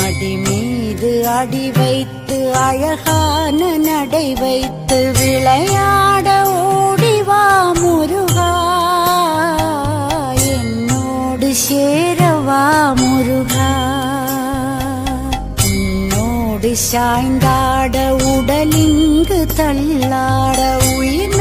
மடி மீது அடி வைத்து அழகான நடை வைத்து விளையாட ஓடிவா முருகா, என்னோடு சேரவா முருகா. உன்னோடு சாய்ந்தாட உடலிங்கு தள்ளாட உயிர்